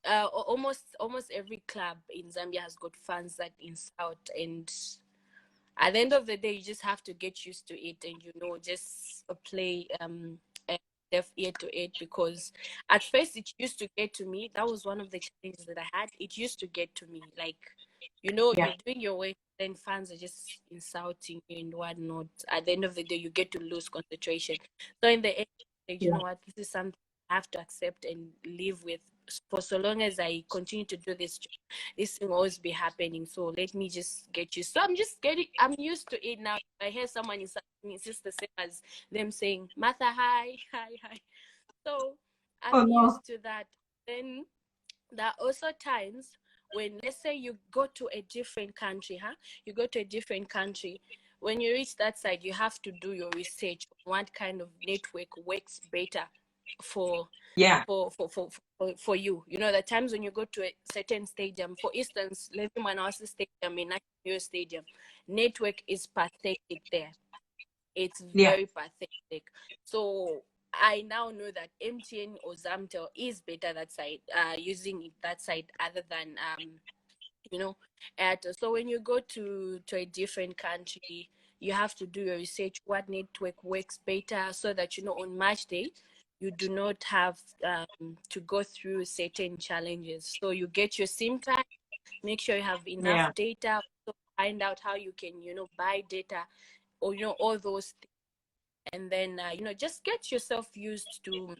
almost every club in Zambia has got fans that insult, and at the end of the day, you just have to get used to it, and just play deaf ear to it, because at first it used to get to me. That was one of the challenges that I had. It used to get to me, like, Yeah. you're doing your work, then fans are just insulting you and whatnot. At the end of the day, you get to lose concentration. So in the end, like, Yeah. what, this is something I have to accept and live with. For so long as I continue to do this job, this thing will always be happening. So let me just get used. So I'm used to it now. If I hear someone insulting me, it's just the same as them saying, Martha, hi, hi, hi. So Oh I'm no. used to that. Then there are also times when, let's say, you go to a different country, You go to a different country. When you reach that side, you have to do your research on what kind of network works better for Yeah. for you. The times when you go to a certain stadium, for instance, Levy Manasi Stadium in National Stadium, network is pathetic there. It's Yeah. very pathetic. So I now know that MTN or Zamtel is better that side, using it that side, other than Airtel. So when you go to a different country, you have to do your research, what network works better, so that on match day you do not have to go through certain challenges. So you get your SIM card, make sure you have enough Yeah. data, so find out how you can buy data, or all those things. And then just get yourself used to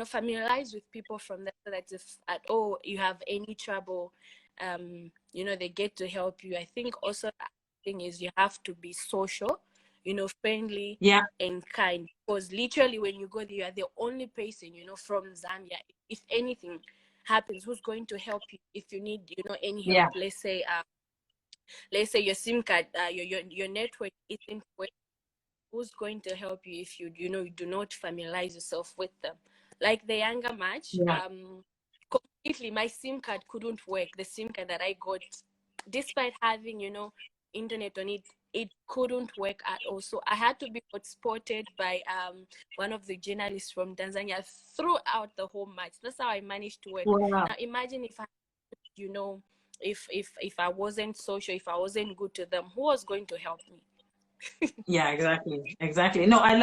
familiarize with people from there, so that if at all you have any trouble, they get to help you. I think also the thing is, you have to be social, friendly Yeah. and kind, because literally when you go there, you are the only person from Zambia. If anything happens, who's going to help you if you need any help? Yeah. Let's say your SIM card, your network isn't working. Who's going to help you if you do not familiarize yourself with them? Like the younger match, Yeah. completely my SIM card couldn't work. The SIM card that I got, despite having internet on it, it couldn't work at all. So I had to be spotted by one of the journalists from Tanzania throughout the whole match. That's how I managed to work. Wow. Now imagine if you know if I wasn't social, if I wasn't good to them, who was going to help me? Yeah, exactly. Exactly. No, I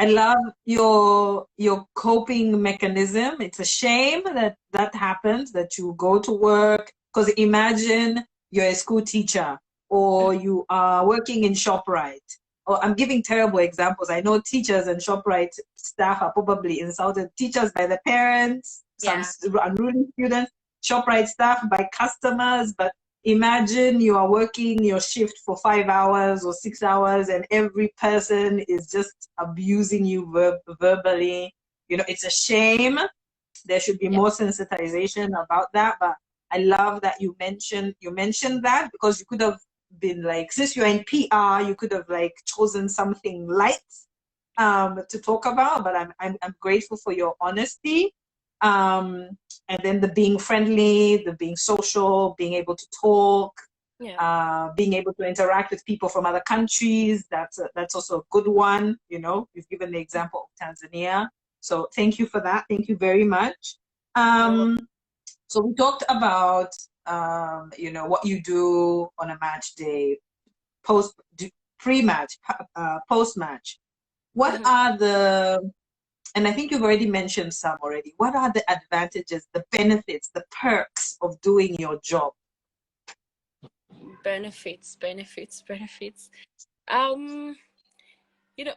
love your coping mechanism. It's a shame that that happens, that you go to work, because imagine you're a school teacher or you are working in ShopRite. Or I'm giving terrible examples. I know teachers and ShopRite staff are probably insulted. Teachers by the parents, some Yeah. unruly students, ShopRite staff by customers, but imagine you are working your shift for 5 hours or 6 hours and every person is just abusing you verbally. It's a shame. There should be Yep. more sensitization about that. But I love that you mentioned that, because you could have been like, since you're in PR, you could have like chosen something light to talk about. But I'm grateful for your honesty. Um, and then the being friendly, the being social, being able to talk, Yeah. being able to interact with people from other countries. That's also a good one. You've given the example of Tanzania. So thank you for that. Thank you very much. You're welcome. Um, so we talked about what you do on a match day, post pre-match, post-match. What Mhm. are the and I think you've already mentioned some already. What are the advantages, the benefits, the perks of doing your job? Benefits. Um, you know,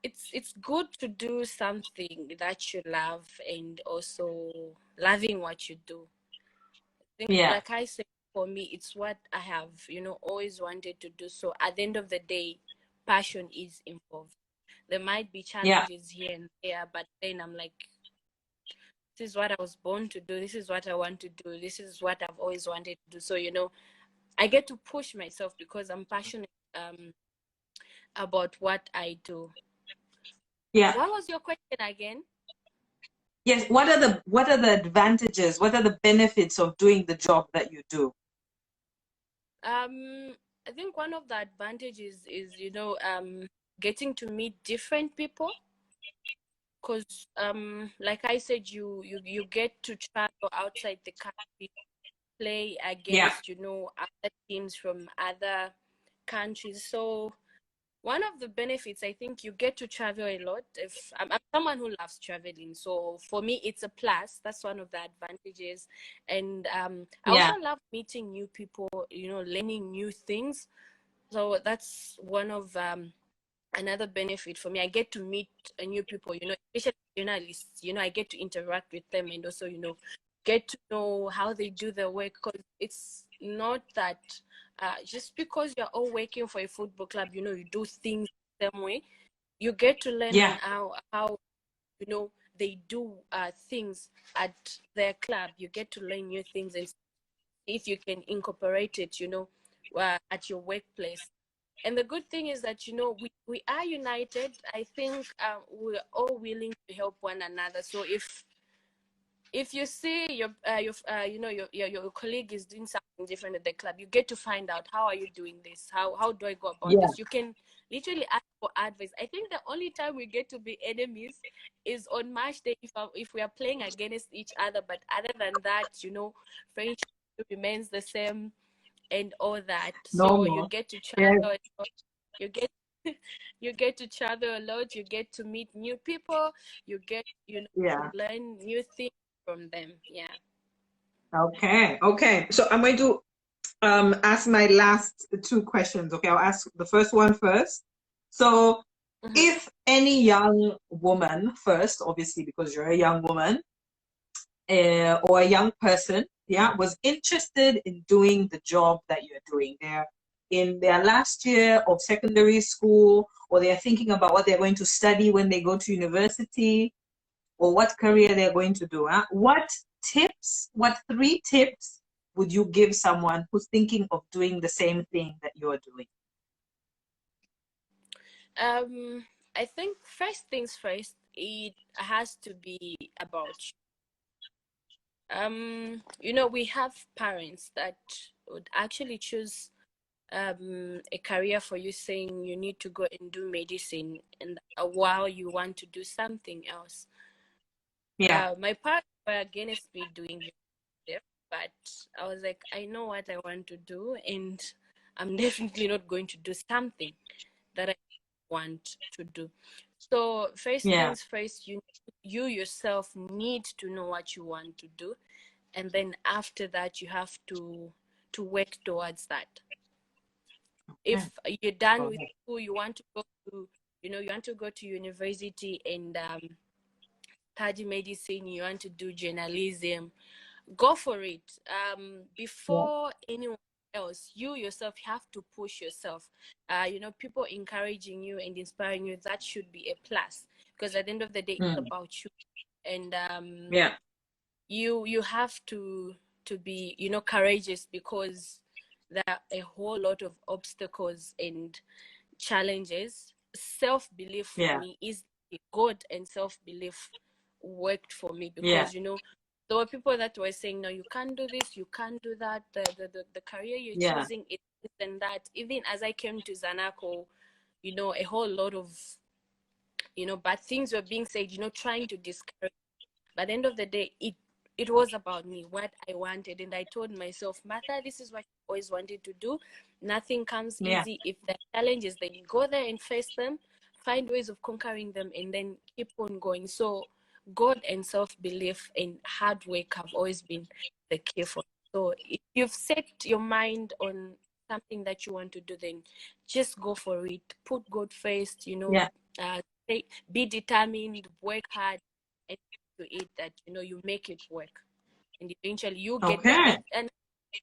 it's good to do something that you love, and also loving what you do. I think, Yeah, like I said, for me, it's what I have, always wanted to do. So at the end of the day, passion is involved. There might be yeah, challenges here and there, but then I'm like, this is what I was born to do. This is what I want to do. This is what I've always wanted to do. So, I get to push myself because I'm passionate about what I do. yeah. What was your question again? Yes. What are the advantages? What are the benefits of doing the job that you do? I think one of the advantages is getting to meet different people. because like I said, you get to travel outside the country, play Yeah. against, you know, other teams from other countries. So one of the benefits, I think, you get to travel a lot. If I'm someone who loves traveling, so for me it's a plus. That's one of the advantages. And I also Yeah. love meeting new people, you know, learning new things. So that's one of another benefit for me. I get to meet new people, you know, especially journalists. You know, I get to interact with them, and also, you know, get to know how they do their work, because it's not that just because you're all working for a football club, you know, you do things the same way. You get to learn on Yeah. how you know they do things at their club. You get to learn new things, and if you can incorporate it, you know, at your workplace. And the good thing is that, you know, we are united. I think we're all willing to help one another. So if you see you know, your colleague is doing something different at the club, you get to find out, how are you doing this, how do I go about Yeah. this. You can literally ask for advice. I think the only time we get to be enemies is on match day, if we are playing against each other. But other than that, you know, friendship remains the same and all that. No So you more. get to Yeah. travel, you get you get to travel a lot, you get to meet new people, you get, you know, Yeah. to learn new things from them. Yeah. Okay. Okay. So I'm going to ask my last two questions. Okay, I'll ask the first one first. So Mm-hmm. if any young woman, first, obviously, because you're a young woman, or a young person, yeah, was interested in doing the job that you're doing, they're in their last year of secondary school, or they're thinking about what they're going to study when they go to university, or what career they're going to do, huh? What 3 tips would you give someone who's thinking of doing the same thing that you're doing? I think first things first, it has to be about you. You know, we have parents that would actually choose a career for you, saying you need to go and do medicine, and while you want to do something else. Yeah. My parents were against me doing it, but I was like, I know what I want to do, and I'm definitely not going to do something that I want to do. So first Yeah. things first, you yourself need to know what you want to do, and then after that, you have to work towards that. Okay. If you're done with Okay. school, you want to go to, you know, you want to go to university and study medicine, you want to do journalism, go for it. Yeah. Before anyone else, you yourself have to push yourself. You know, people encouraging you and inspiring you, that should be a plus, because at the end of the day, it's Mm. about you. And Yeah. you have to be, you know, courageous, because there are a whole lot of obstacles and challenges. Self-belief for Yeah. me is God, and self-belief worked for me, Yeah. because, you know, there were people that were saying, no, you can't do this, you can't do that, the career you're Yeah. choosing is this and that. Even as I came to Zanaco, you know, a whole lot of, you know, bad things were being said, you know, trying to discourage. But at the end of the day, it was about me, what I wanted. And I told myself, Martha, this is what I always wanted to do. Nothing comes Yeah. easy. If there are challenges, then you go there and face them, find ways of conquering them, and then keep on going. So God and self-belief and hard work have always been the key for me. So if you've set your mind on something that you want to do, then just go for it. Put God first, you know, Yeah. uh, be determined, work hard, and to it that, you know, you make it work, and eventually you get there. Okay. And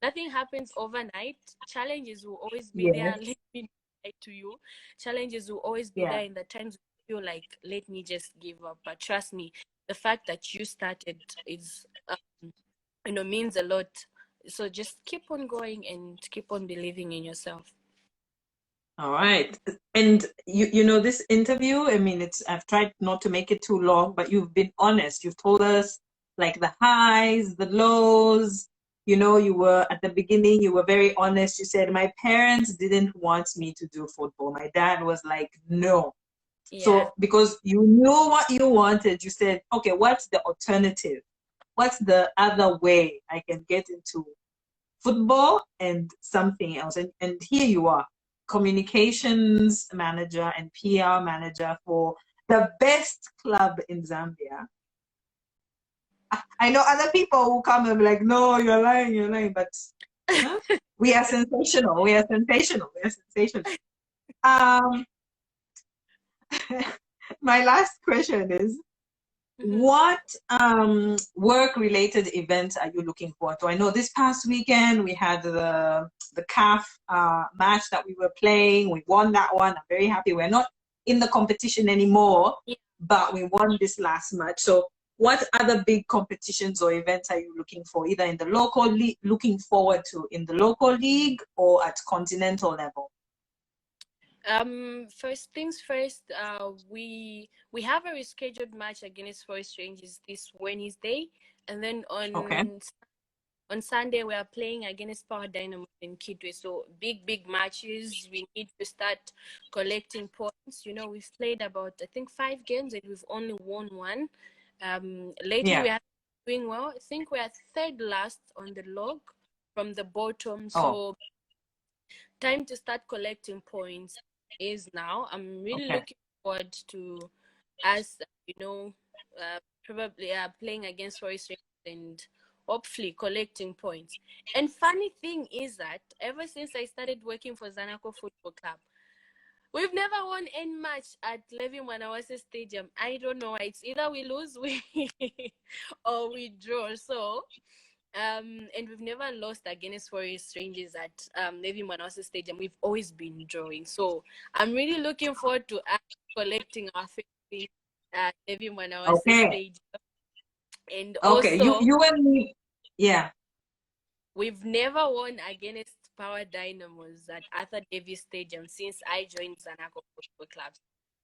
nothing happens overnight. Challenges will always be there. Yes. Let me lie to you, challenges will always be Yeah. there in the times you feel like, let me just give up. But trust me, the fact that you started is you know, means a lot. So just keep on going and keep on believing in yourself. All right. And you know, this interview, I mean, I've tried not to make it too long, but you've been honest. You've told us like the highs, the lows. You know, you were at the beginning, you were very honest. You said, my parents didn't want me to do football. My dad was like, no. Yeah. So because you knew what you wanted, you said, okay, what's the alternative? What's the other way I can get into football and something else? And here you are, communications manager and PR manager for the best club in Zambia. I know other people will come and be like, no, you're lying. But huh? We are sensational. We are sensational. We are sensational. Um, my last question is, what work related events are you looking forward to? I know this past weekend we had the CAF match that we were playing. We won that one. I'm very happy. We're not in the competition anymore, but we won this last match. So what other big competitions or events are you looking for, either in the local league, looking forward to in the local league or at continental level? First things first, we have a rescheduled match against Forest Rangers this Wednesday, and then Okay. on Sunday we are playing against Power Dynamo in Kitwe. So big matches. We need to start collecting points. You know, we've played about, I think, 5 games and we've only won one. Lately we are doing well. I think we are third last on the log from the bottom. So time to start collecting points is now. I'm really looking forward to us, probably playing against Forest Rangers and hopefully collecting points. And funny thing is that ever since I started working for Zanaco Football Club, we've never won any match at Levi Mwanawasa Stadium. I don't know. It's either we lose, or we draw. So and we've never lost against Forest Rangers at Levi Mwanawasa Stadium. We've always been drawing. So I'm really looking forward to us collecting our victory at Levi Mwanawasa Stadium. And also, you and me, we've never won against Power Dynamos at Arthur Davis Stadium since I joined Zanaco Football Club.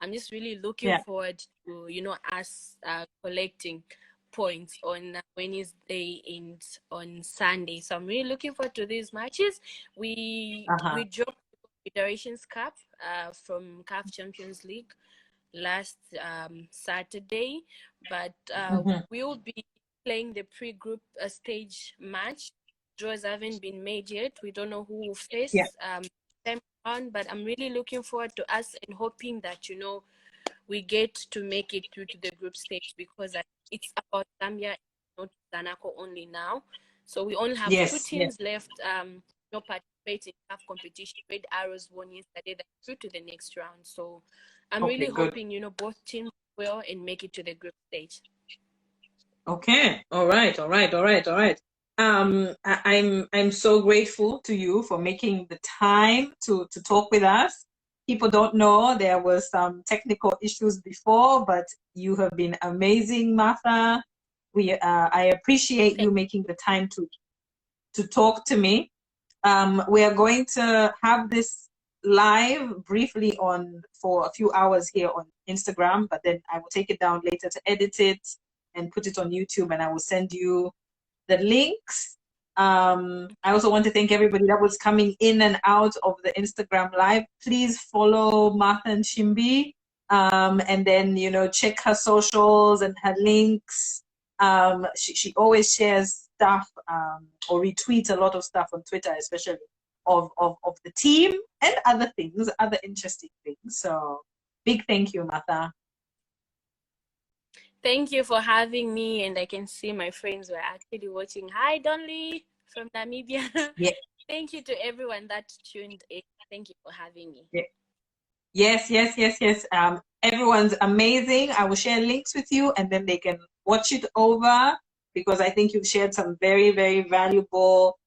I'm just really looking forward to, us collecting points on Wednesday and on Sunday. So I'm really looking forward to these matches. We dropped the Confederations Cup from CAF Champions League last Saturday, but we'll be playing the pre-group stage match. Draws haven't been made yet. We don't know who will face them on, but I'm really looking forward to us and hoping that, we get to make it through to the group stage, because it's about Zambia, not Zanaco only now. So we only have 2 teams left participating in CAF competition. Red Arrows won yesterday, they're through to the next round. So I'm really hoping, both teams will and make it to the group stage. Okay. All right. I'm so grateful to you for making the time to talk with us. People don't know there was some technical issues before, but you have been amazing, Martha. I appreciate you making the time to talk to me. We are going to have this live briefly for a few hours here on Instagram, but then I will take it down later to edit it and put it on YouTube, and I will send you the links. I also want to thank everybody that was coming in and out of the Instagram live. Please follow Martha Nshimbi, and then check her socials and her links. She always shares stuff or retweets a lot of stuff on Twitter, especially of the team and other things, other interesting things. So big thank you, Martha. Thank you for having me, and I can see my friends were actually watching. Hi, Donley from Namibia. Yeah. Thank you to everyone that tuned in. Thank you for having me. Yeah. Yes. Everyone's amazing. I will share links with you, and then they can watch it over, because I think you've shared some very, very valuable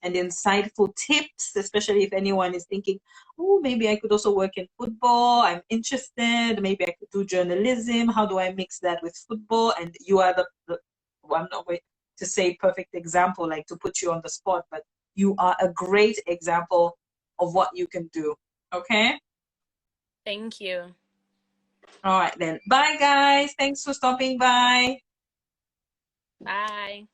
and insightful tips, especially if anyone is thinking, oh, maybe I could also work in football. I'm interested. Maybe I could do journalism. How do I mix that with football? And you are I'm not going to say perfect example, like to put you on the spot, but you are a great example of what you can do. Okay? Thank you. All right then. Bye, guys. Thanks for stopping by. Bye.